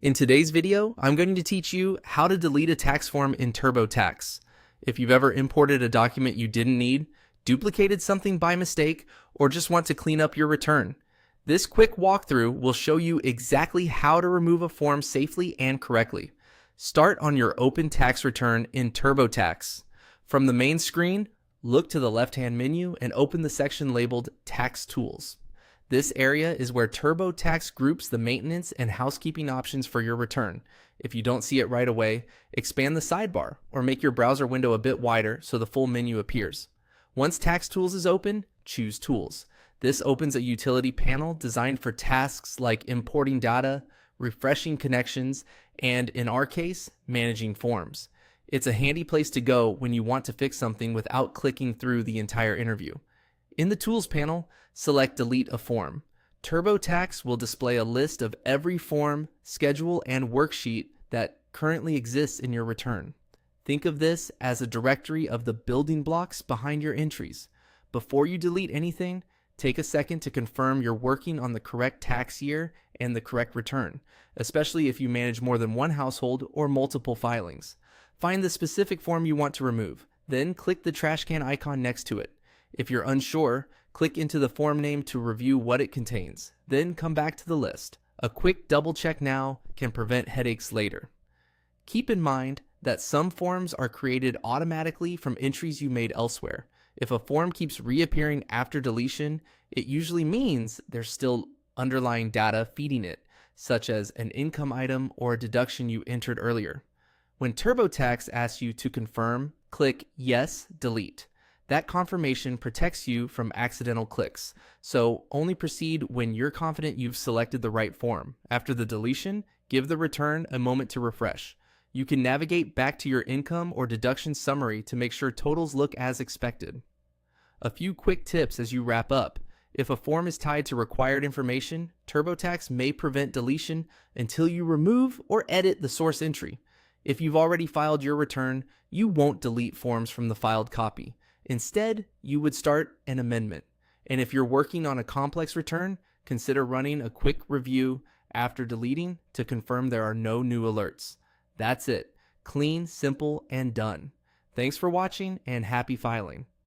In today's video, I'm going to teach you how to delete a tax form in Turbotax. If you've ever imported a document you didn't need, duplicated something by mistake, or just want to clean up your return, this quick walkthrough will show you exactly how to remove a form safely and correctly. Start on your open tax return in Turbotax. From the main screen, look to the left-hand menu and open the section labeled Tax Tools. This area is where Turbotax groups the maintenance and housekeeping options for your return. If you don't see it right away, expand the sidebar or make your browser window a bit wider so the full menu appears. Once Tax Tools is open, choose Tools. This opens a utility panel designed for tasks like importing data, refreshing connections, and in our case, managing forms. It's a handy place to go when you want to fix something without clicking through the entire interview. In the Tools panel, select Delete a Form. Turbotax will display a list of every form, schedule, and worksheet that currently exists in your return. Think of this as a directory of the building blocks behind your entries. Before you delete anything, take a second to confirm you're working on the correct tax year and the correct return, especially if you manage more than one household or multiple filings. Find the specific form you want to remove, then click the trash can icon next to it. If you're unsure, click into the form name to review what it contains, then come back to the list. A quick double check now can prevent headaches later. Keep in mind that some forms are created automatically from entries you made elsewhere. If a form keeps reappearing after deletion, it usually means there's still underlying data feeding it, such as an income item or a deduction you entered earlier. When Turbotax asks you to confirm, click Yes, Delete. That confirmation protects you from accidental clicks, so only proceed when you're confident you've selected the right form. After the deletion, give the return a moment to refresh. You can navigate back to your income or deduction summary to make sure totals look as expected. A few quick tips as you wrap up. If a form is tied to required information, Turbotax may prevent deletion until you remove or edit the source entry. If you've already filed your return, you won't delete forms from the filed copy. Instead, you would start an amendment. And if you're working on a complex return, consider running a quick review after deleting to confirm there are no new alerts. That's it. Clean, simple, and done. Thanks for watching and happy filing.